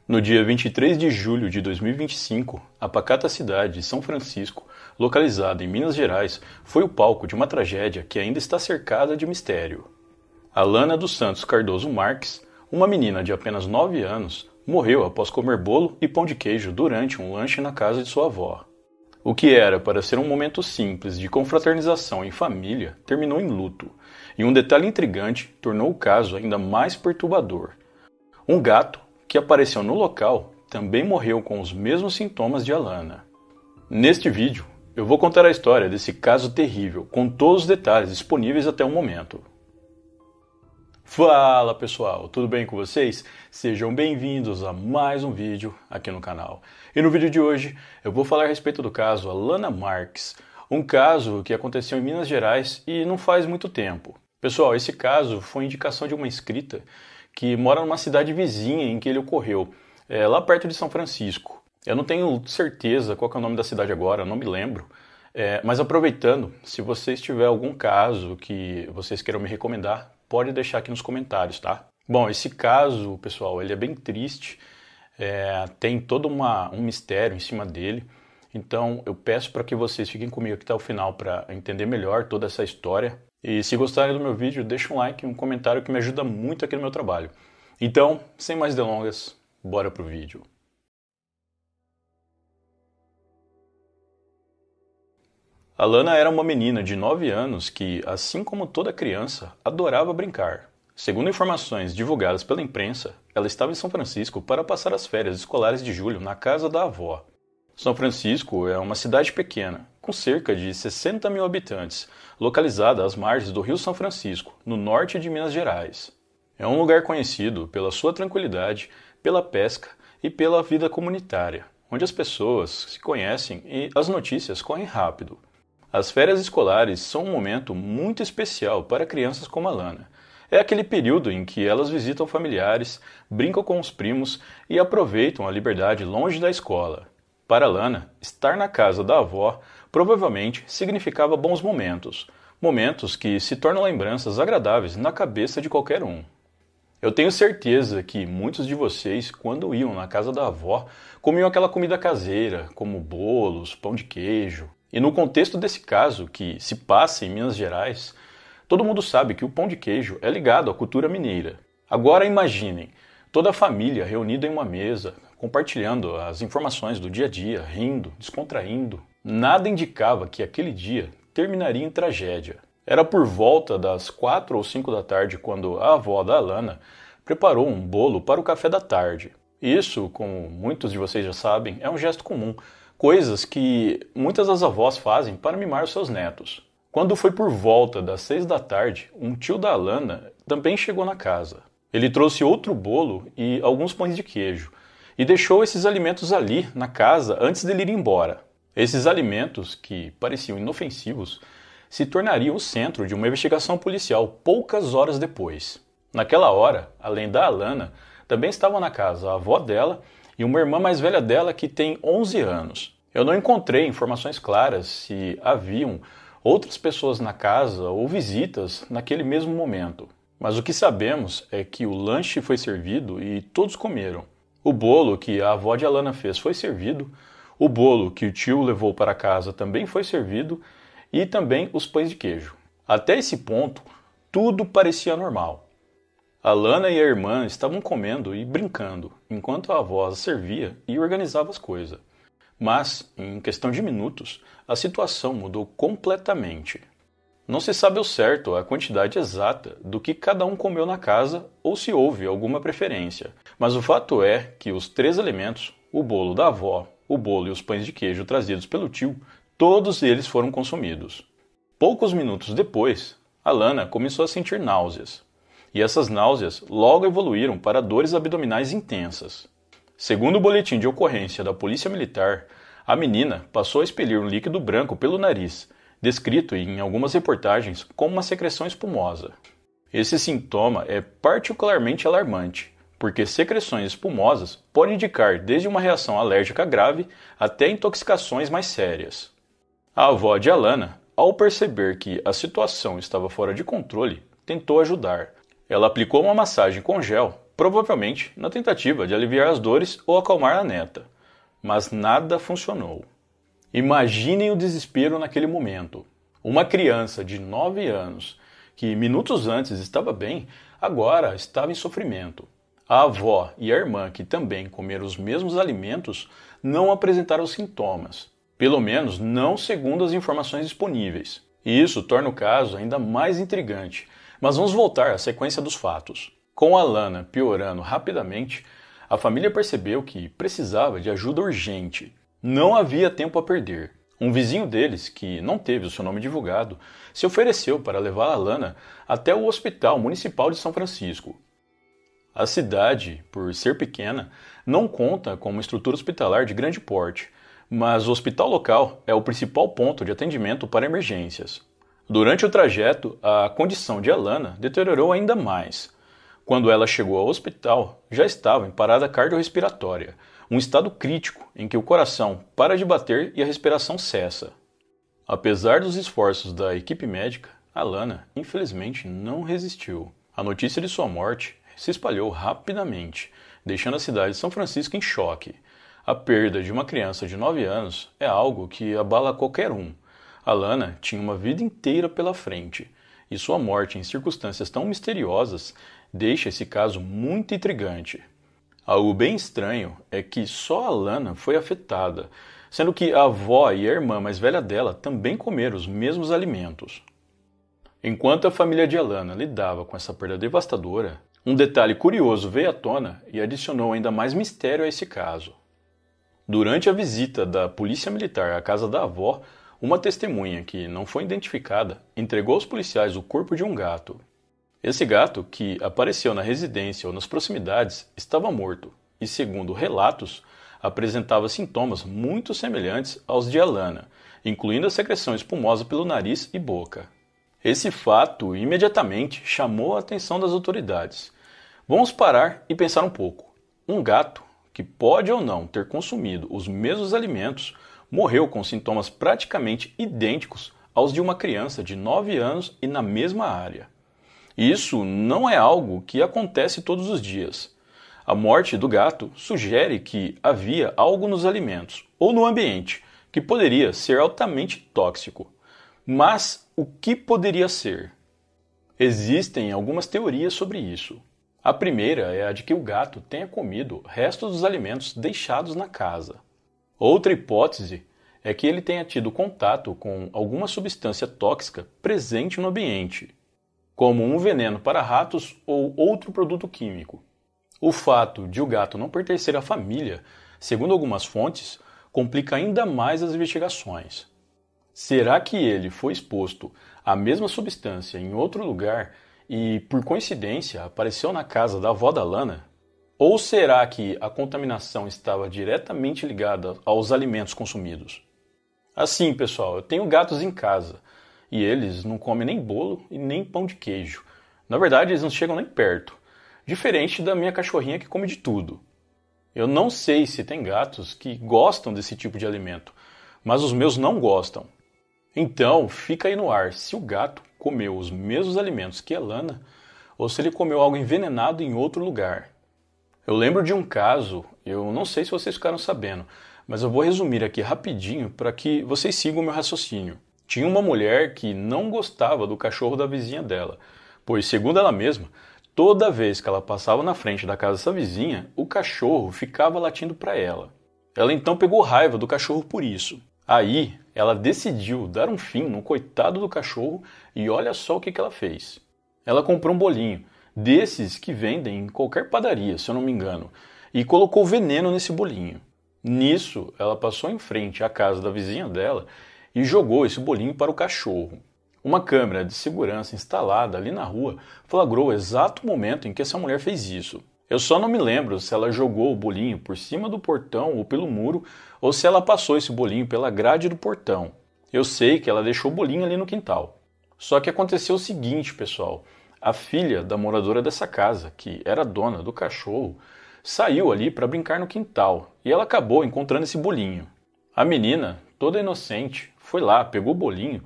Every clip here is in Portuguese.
No dia 23 de julho de 2025, a pacata cidade de São Francisco, localizada em Minas Gerais, foi o palco de uma tragédia que ainda está cercada de mistério. Alana dos Santos Cardoso Marques, uma menina de apenas 9 anos, morreu após comer bolo e pão de queijo durante um lanche na casa de sua avó. O que era para ser um momento simples de confraternização em família terminou em luto, e um detalhe intrigante tornou o caso ainda mais perturbador. Um gato que apareceu no local também morreu com os mesmos sintomas de Alana. Neste vídeo, eu vou contar a história desse caso terrível, com todos os detalhes disponíveis até o momento. Fala pessoal, tudo bem com vocês? Sejam bem-vindos a mais um vídeo aqui no canal. E no vídeo de hoje eu vou falar a respeito do caso Alana Marques, um caso que aconteceu em Minas Gerais e não faz muito tempo. Pessoal, esse caso foi indicação de uma inscrita que mora numa cidade vizinha em que ele ocorreu, lá perto de São Francisco. Eu não tenho certeza qual que é o nome da cidade agora, não me lembro. Mas aproveitando, se vocês tiverem algum caso que vocês queiram me recomendar, pode deixar aqui nos comentários, tá? Bom, esse caso, pessoal, ele é bem triste, tem todo um mistério em cima dele, então eu peço para que vocês fiquem comigo aqui até o final para entender melhor toda essa história. E se gostarem do meu vídeo, deixa um like e um comentário que me ajuda muito aqui no meu trabalho. Então, sem mais delongas, bora pro vídeo. Alana era uma menina de 9 anos que, assim como toda criança, adorava brincar. Segundo informações divulgadas pela imprensa, ela estava em São Francisco para passar as férias escolares de julho na casa da avó. São Francisco é uma cidade pequena, com cerca de 60 mil habitantes, localizada às margens do Rio São Francisco, no norte de Minas Gerais. É um lugar conhecido pela sua tranquilidade, pela pesca e pela vida comunitária, onde as pessoas se conhecem e as notícias correm rápido. As férias escolares são um momento muito especial para crianças como Alana. É aquele período em que elas visitam familiares, brincam com os primos e aproveitam a liberdade longe da escola. Para Alana, estar na casa da avó provavelmente significava bons momentos, momentos que se tornam lembranças agradáveis na cabeça de qualquer um. Eu tenho certeza que muitos de vocês, quando iam na casa da avó, comiam aquela comida caseira, como bolos, pão de queijo. E no contexto desse caso, que se passa em Minas Gerais, todo mundo sabe que o pão de queijo é ligado à cultura mineira. Agora imaginem, toda a família reunida em uma mesa, compartilhando as informações do dia a dia, rindo, descontraindo. Nada indicava que aquele dia terminaria em tragédia. Era por volta das 4 ou 5 da tarde quando a avó da Alana preparou um bolo para o café da tarde. Isso, como muitos de vocês já sabem, é um gesto comum, coisas que muitas das avós fazem para mimar os seus netos. Quando foi por volta das 6 da tarde, um tio da Alana também chegou na casa. Ele trouxe outro bolo e alguns pães de queijo, e deixou esses alimentos ali na casa antes dele ir embora. Esses alimentos, que pareciam inofensivos, se tornariam o centro de uma investigação policial poucas horas depois. Naquela hora, além da Alana, também estavam na casa a avó dela e uma irmã mais velha dela que tem 11 anos. Eu não encontrei informações claras se haviam outras pessoas na casa ou visitas naquele mesmo momento. Mas o que sabemos é que o lanche foi servido e todos comeram. O bolo que a avó de Alana fez foi servido, o bolo que o tio levou para casa também foi servido e também os pães de queijo. Até esse ponto, tudo parecia normal. Alana e a irmã estavam comendo e brincando, enquanto a avó as servia e organizava as coisas. Mas, em questão de minutos, a situação mudou completamente. Não se sabe ao certo a quantidade exata do que cada um comeu na casa ou se houve alguma preferência. Mas o fato é que os 3 elementos, o bolo da avó, o bolo e os pães de queijo trazidos pelo tio, todos eles foram consumidos. Poucos minutos depois, Alana começou a sentir náuseas. E essas náuseas logo evoluíram para dores abdominais intensas. Segundo o boletim de ocorrência da Polícia Militar, a menina passou a expelir um líquido branco pelo nariz, descrito em algumas reportagens como uma secreção espumosa. Esse sintoma é particularmente alarmante, porque secreções espumosas podem indicar desde uma reação alérgica grave até intoxicações mais sérias. A avó de Alana, ao perceber que a situação estava fora de controle, tentou ajudar. Ela aplicou uma massagem com gel provavelmente na tentativa de aliviar as dores ou acalmar a neta. Mas nada funcionou. Imaginem o desespero naquele momento. Uma criança de 9 anos, que minutos antes estava bem, agora estava em sofrimento. A avó e a irmã, que também comeram os mesmos alimentos, não apresentaram sintomas. Pelo menos não segundo as informações disponíveis. E isso torna o caso ainda mais intrigante. Mas vamos voltar à sequência dos fatos. Com a Lana piorando rapidamente, a família percebeu que precisava de ajuda urgente. Não havia tempo a perder. Um vizinho deles, que não teve o seu nome divulgado, se ofereceu para levar a Lana até o Hospital Municipal de São Francisco. A cidade, por ser pequena, não conta com uma estrutura hospitalar de grande porte, mas o hospital local é o principal ponto de atendimento para emergências. Durante o trajeto, a condição de Alana deteriorou ainda mais. Quando ela chegou ao hospital, já estava em parada cardiorrespiratória, um estado crítico em que o coração para de bater e a respiração cessa. Apesar dos esforços da equipe médica, Alana, infelizmente, não resistiu. A notícia de sua morte se espalhou rapidamente, deixando a cidade de São Francisco em choque. A perda de uma criança de 9 anos é algo que abala qualquer um. Alana tinha uma vida inteira pela frente, e sua morte em circunstâncias tão misteriosas deixa esse caso muito intrigante. Algo bem estranho é que só Alana foi afetada, sendo que a avó e a irmã mais velha dela também comeram os mesmos alimentos. Enquanto a família de Alana lidava com essa perda devastadora, um detalhe curioso veio à tona e adicionou ainda mais mistério a esse caso. Durante a visita da polícia militar à casa da avó, uma testemunha que não foi identificada entregou aos policiais o corpo de um gato. Esse gato, que apareceu na residência ou nas proximidades, estava morto e, segundo relatos, apresentava sintomas muito semelhantes aos de Alana, incluindo a secreção espumosa pelo nariz e boca. Esse fato imediatamente chamou a atenção das autoridades. Vamos parar e pensar um pouco. Um gato, que pode ou não ter consumido os mesmos alimentos, morreu com sintomas praticamente idênticos aos de uma criança de 9 anos e na mesma área. Isso não é algo que acontece todos os dias. A morte do gato sugere que havia algo nos alimentos ou no ambiente que poderia ser altamente tóxico. Mas o que poderia ser? Existem algumas teorias sobre isso. A primeira é a de que o gato tenha comido restos dos alimentos deixados na casa. Outra hipótese é que ele tenha tido contato com alguma substância tóxica presente no ambiente, como um veneno para ratos ou outro produto químico. O fato de o gato não pertencer à família, segundo algumas fontes, complica ainda mais as investigações. Será que ele foi exposto à mesma substância em outro lugar e, por coincidência, apareceu na casa da avó da Lana? Ou será que a contaminação estava diretamente ligada aos alimentos consumidos? Assim, pessoal, eu tenho gatos em casa e eles não comem nem bolo e nem pão de queijo. Na verdade, eles não chegam nem perto. Diferente da minha cachorrinha que come de tudo. Eu não sei se tem gatos que gostam desse tipo de alimento, mas os meus não gostam. Então, fica aí no ar se o gato comeu os mesmos alimentos que a Lana ou se ele comeu algo envenenado em outro lugar. Eu lembro de um caso, eu não sei se vocês ficaram sabendo, mas eu vou resumir aqui rapidinho para que vocês sigam o meu raciocínio. Tinha uma mulher que não gostava do cachorro da vizinha dela, pois, segundo ela mesma, toda vez que ela passava na frente da casa dessa vizinha, o cachorro ficava latindo para ela. Ela então pegou raiva do cachorro por isso. Aí, ela decidiu dar um fim no coitado do cachorro e olha só o que ela fez. Ela comprou um bolinho, desses que vendem em qualquer padaria, se eu não me engano, e colocou veneno nesse bolinho. Nisso, ela passou em frente à casa da vizinha dela e jogou esse bolinho para o cachorro. Uma câmera de segurança instalada ali na rua flagrou o exato momento em que essa mulher fez isso. Eu só não me lembro se ela jogou o bolinho por cima do portão ou pelo muro, ou se ela passou esse bolinho pela grade do portão. Eu sei que ela deixou o bolinho ali no quintal. Só que aconteceu o seguinte, pessoal. A filha da moradora dessa casa, que era dona do cachorro, saiu ali para brincar no quintal e ela acabou encontrando esse bolinho. A menina, toda inocente, foi lá, pegou o bolinho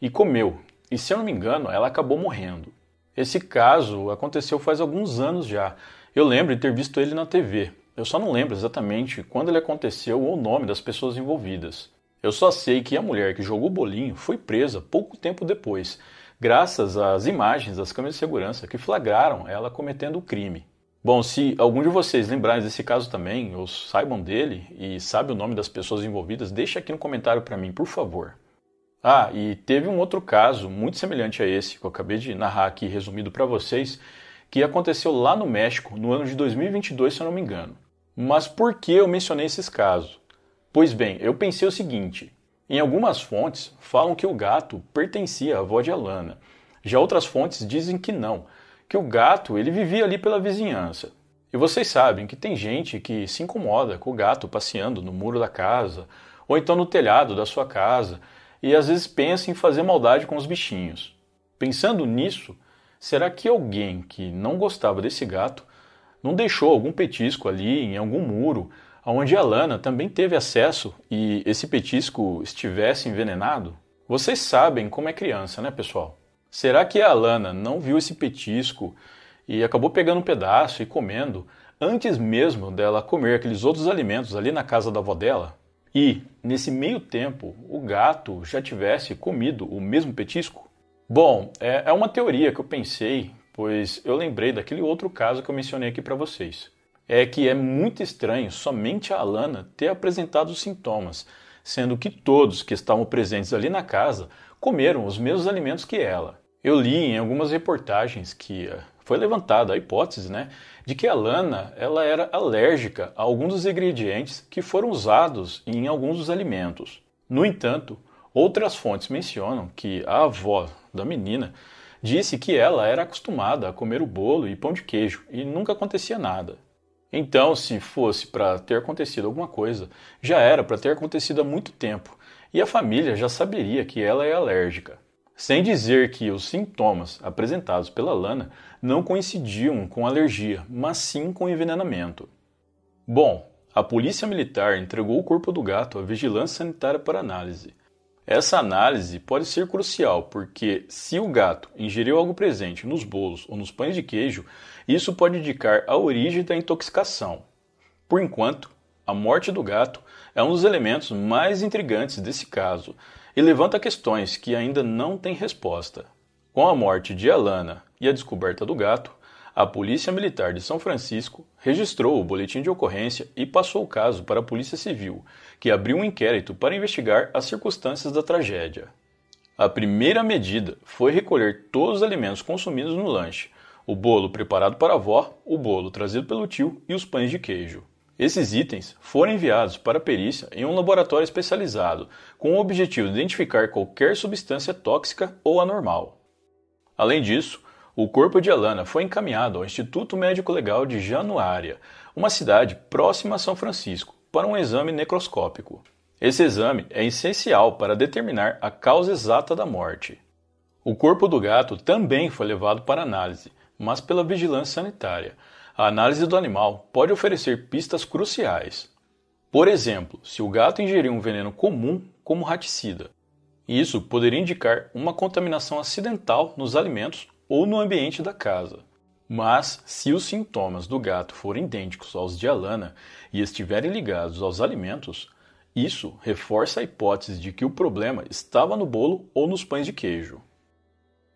e comeu. E se eu não me engano, ela acabou morrendo. Esse caso aconteceu faz alguns anos já. Eu lembro de ter visto ele na TV. Eu só não lembro exatamente quando ele aconteceu ou o nome das pessoas envolvidas. Eu só sei que a mulher que jogou o bolinho foi presa pouco tempo depois, graças às imagens das câmeras de segurança que flagraram ela cometendo o crime. Bom, se algum de vocês lembrarem desse caso também, ou saibam dele e sabe o nome das pessoas envolvidas, deixa aqui no comentário para mim, por favor. Ah, e teve um outro caso muito semelhante a esse, que eu acabei de narrar aqui resumido para vocês, que aconteceu lá no México no ano de 2022, se eu não me engano. Mas por que eu mencionei esses casos? Pois bem, eu pensei o seguinte: em algumas fontes falam que o gato pertencia à avó de Alana. Já outras fontes dizem que não, que o gato ele vivia ali pela vizinhança. E vocês sabem que tem gente que se incomoda com o gato passeando no muro da casa, ou então no telhado da sua casa, e às vezes pensa em fazer maldade com os bichinhos. Pensando nisso, será que alguém que não gostava desse gato não deixou algum petisco ali em algum muro, onde a Alana também teve acesso e esse petisco estivesse envenenado? Vocês sabem como é criança, né, pessoal? Será que a Alana não viu esse petisco e acabou pegando um pedaço e comendo antes mesmo dela comer aqueles outros alimentos ali na casa da avó dela? E, nesse meio tempo, o gato já tivesse comido o mesmo petisco? Bom, é uma teoria que eu pensei, pois eu lembrei daquele outro caso que eu mencionei aqui para vocês. É que é muito estranho somente a Alana ter apresentado os sintomas, sendo que todos que estavam presentes ali na casa comeram os mesmos alimentos que ela. Eu li em algumas reportagens que foi levantada a hipótese, de que a Alana ela era alérgica a alguns dos ingredientes que foram usados em alguns dos alimentos. No entanto, outras fontes mencionam que a avó da menina disse que ela era acostumada a comer o bolo e pão de queijo e nunca acontecia nada. Então, se fosse para ter acontecido alguma coisa, já era para ter acontecido há muito tempo e a família já saberia que ela é alérgica. Sem dizer que os sintomas apresentados pela Alana não coincidiam com alergia, mas sim com envenenamento. Bom, a polícia militar entregou o corpo do gato à vigilância sanitária para análise. Essa análise pode ser crucial porque, se o gato ingeriu algo presente nos bolos ou nos pães de queijo, isso pode indicar a origem da intoxicação. Por enquanto, a morte do gato é um dos elementos mais intrigantes desse caso e levanta questões que ainda não têm resposta. Com a morte de Alana e a descoberta do gato, a Polícia Militar de São Francisco registrou o boletim de ocorrência e passou o caso para a Polícia Civil, que abriu um inquérito para investigar as circunstâncias da tragédia. A primeira medida foi recolher todos os alimentos consumidos no lanche, o bolo preparado para a avó, o bolo trazido pelo tio e os pães de queijo. Esses itens foram enviados para a perícia em um laboratório especializado, com o objetivo de identificar qualquer substância tóxica ou anormal. Além disso, o corpo de Alana foi encaminhado ao Instituto Médico Legal de Januária, uma cidade próxima a São Francisco, para um exame necroscópico. Esse exame é essencial para determinar a causa exata da morte. O corpo do gato também foi levado para análise, mas pela vigilância sanitária. A análise do animal pode oferecer pistas cruciais. Por exemplo, se o gato ingeriu um veneno comum como raticida, isso poderia indicar uma contaminação acidental nos alimentos ou no ambiente da casa. Mas, se os sintomas do gato forem idênticos aos de Alana e estiverem ligados aos alimentos, isso reforça a hipótese de que o problema estava no bolo ou nos pães de queijo.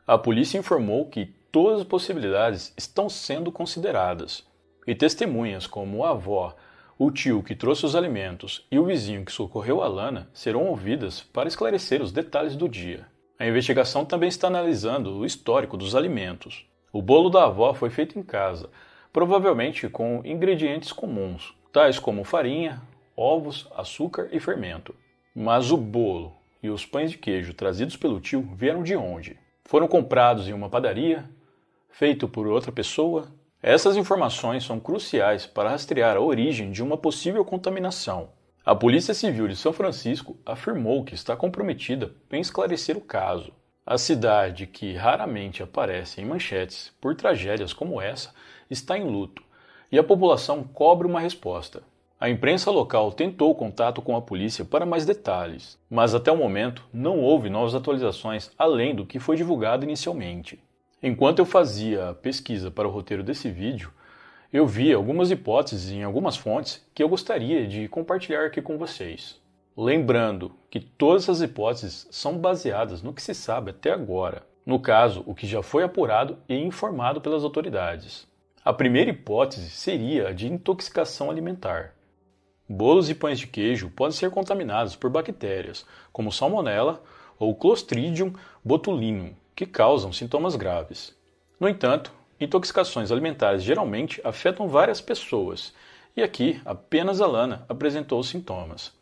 A polícia informou que todas as possibilidades estão sendo consideradas, e testemunhas como a avó, o tio que trouxe os alimentos e o vizinho que socorreu a Alana serão ouvidas para esclarecer os detalhes do dia. A investigação também está analisando o histórico dos alimentos. O bolo da avó foi feito em casa, provavelmente com ingredientes comuns, tais como farinha, ovos, açúcar e fermento. Mas o bolo e os pães de queijo trazidos pelo tio vieram de onde? Foram comprados em uma padaria? Feito por outra pessoa? Essas informações são cruciais para rastrear a origem de uma possível contaminação. A Polícia Civil de São Francisco afirmou que está comprometida em esclarecer o caso. A cidade, que raramente aparece em manchetes por tragédias como essa, está em luto, e a população cobra uma resposta. A imprensa local tentou contato com a polícia para mais detalhes, mas até o momento não houve novas atualizações além do que foi divulgado inicialmente. Enquanto eu fazia a pesquisa para o roteiro desse vídeo, Eu vi algumas hipóteses em algumas fontes que eu gostaria de compartilhar aqui com vocês. Lembrando que todas essas hipóteses são baseadas no que se sabe até agora. No caso, o que já foi apurado e informado pelas autoridades. A primeira hipótese seria a de intoxicação alimentar. Bolos e pães de queijo podem ser contaminados por bactérias, como Salmonella ou Clostridium botulinum, que causam sintomas graves. No entanto, intoxicações alimentares geralmente afetam várias pessoas, e aqui apenas a Lana apresentou os sintomas.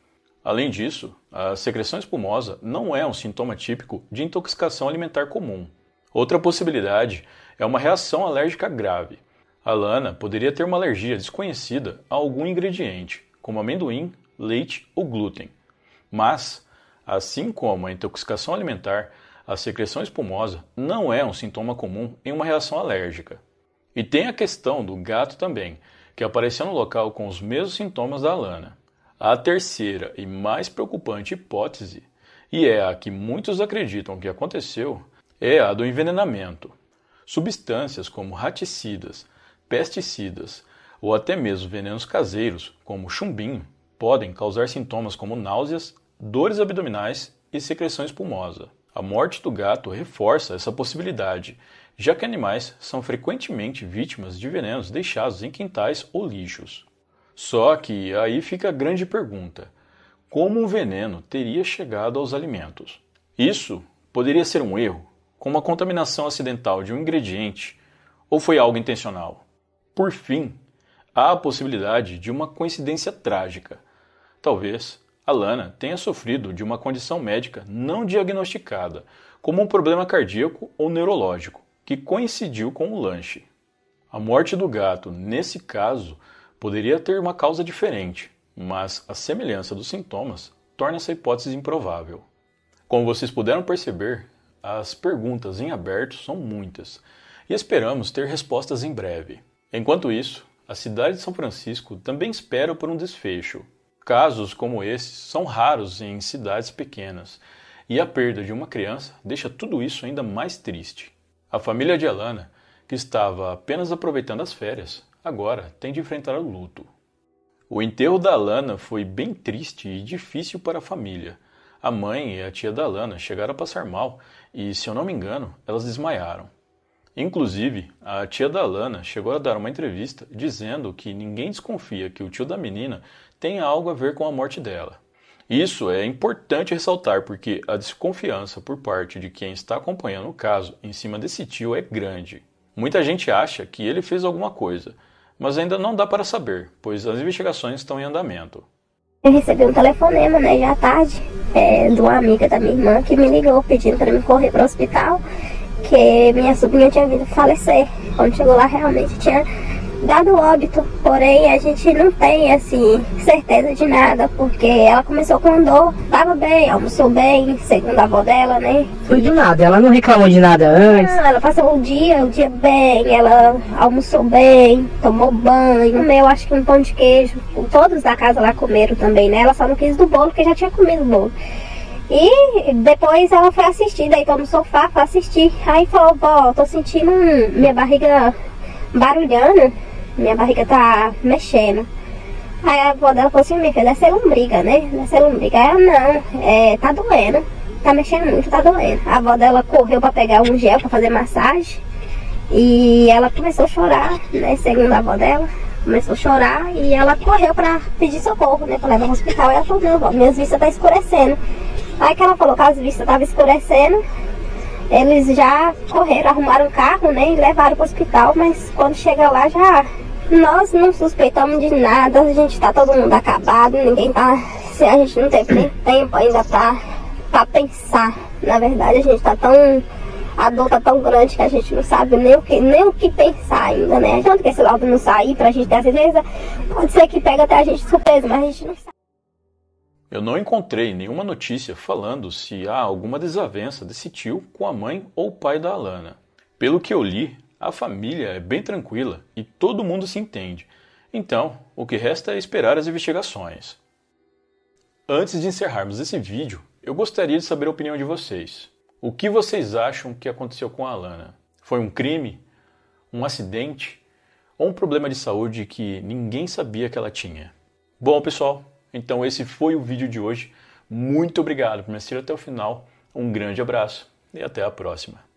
Além disso, a secreção espumosa não é um sintoma típico de intoxicação alimentar comum. Outra possibilidade é uma reação alérgica grave. A Lana poderia ter uma alergia desconhecida a algum ingrediente, como amendoim, leite ou glúten. Mas, assim como a intoxicação alimentar, a secreção espumosa não é um sintoma comum em uma reação alérgica. E tem a questão do gato também, que apareceu no local com os mesmos sintomas da Lana. A terceira e mais preocupante hipótese, e é a que muitos acreditam que aconteceu, é a do envenenamento. Substâncias como raticidas, pesticidas ou até mesmo venenos caseiros, como chumbinho, podem causar sintomas como náuseas, dores abdominais e secreção espumosa. A morte do gato reforça essa possibilidade, já que animais são frequentemente vítimas de venenos deixados em quintais ou lixos. Só que aí fica a grande pergunta: como um veneno teria chegado aos alimentos? Isso poderia ser um erro, como a contaminação acidental de um ingrediente, ou foi algo intencional? Por fim, há a possibilidade de uma coincidência trágica. Talvez a Lana tenha sofrido de uma condição médica não diagnosticada, como um problema cardíaco ou neurológico, que coincidiu com o lanche. A morte do gato, nesse caso, poderia ter uma causa diferente, mas a semelhança dos sintomas torna essa hipótese improvável. Como vocês puderam perceber, as perguntas em aberto são muitas, e esperamos ter respostas em breve. Enquanto isso, a cidade de São Francisco também espera por um desfecho. Casos como esses são raros em cidades pequenas, e a perda de uma criança deixa tudo isso ainda mais triste. A família de Alana, que estava apenas aproveitando as férias, agora tem de enfrentar o luto. O enterro da Alana foi bem triste e difícil para a família. A mãe e a tia da Alana chegaram a passar mal e, se eu não me engano, elas desmaiaram. Inclusive, a tia da Alana chegou a dar uma entrevista dizendo que ninguém desconfia que o tio da menina tenha algo a ver com a morte dela. Isso é importante ressaltar porque a desconfiança por parte de quem está acompanhando o caso em cima desse tio é grande. Muita gente acha que ele fez alguma coisa, mas ainda não dá para saber, pois as investigações estão em andamento. Eu recebi um telefonema, né, já à tarde, de uma amiga da minha irmã que me ligou pedindo para me correr para o hospital, que minha sobrinha tinha vindo falecer. Quando chegou lá, realmente tinha dado óbito, porém a gente não tem, assim, certeza de nada, porque ela começou com dor, estava bem, almoçou bem, segundo a avó dela, né? Foi do nada, ela não reclamou de nada antes? Não, ela passou o dia bem, ela almoçou bem, tomou banho, comeu acho que um pão de queijo, todos da casa lá comeram também, né? Ela só não quis do bolo, porque já tinha comido o bolo. E depois ela foi assistir, deitou no sofá, foi assistir, aí falou: vó, tô sentindo minha barriga barulhando, minha barriga tá mexendo. Aí a avó dela falou assim: minha filha, deve ser lombriga, né? Deve ser lombriga. Aí ela: não, tá doendo, tá mexendo muito, tá doendo. A avó dela correu pra pegar um gel pra fazer massagem e ela começou a chorar, né? Segundo a avó dela, começou a chorar e ela correu pra pedir socorro, né? Pra levar ao hospital. E ela falou: não, vó, minhas vistas tá escurecendo. Aí que ela falou que as vistas estavam escurecendo, eles já correram, arrumaram um carro, né, e levaram para o hospital, mas quando chega lá já, nós não suspeitamos de nada, a gente tá todo mundo acabado, ninguém tá, a gente não teve nem tempo ainda pra pensar, na verdade a gente tá tão, a dor tá tão grande que a gente não sabe nem o que pensar ainda, né, tanto que esse laudo não sair pra gente ter certeza, pode ser que pega até a gente de surpresa, mas a gente não sabe. Eu não encontrei nenhuma notícia falando se há alguma desavença desse tio com a mãe ou o pai da Alana. Pelo que eu li, a família é bem tranquila e todo mundo se entende. Então, o que resta é esperar as investigações. Antes de encerrarmos esse vídeo, eu gostaria de saber a opinião de vocês. O que vocês acham que aconteceu com a Alana? Foi um crime? Um acidente? ou um problema de saúde que ninguém sabia que ela tinha. Bom, pessoal, então esse foi o vídeo de hoje. Muito obrigado por me assistir até o final. Um grande abraço e até a próxima.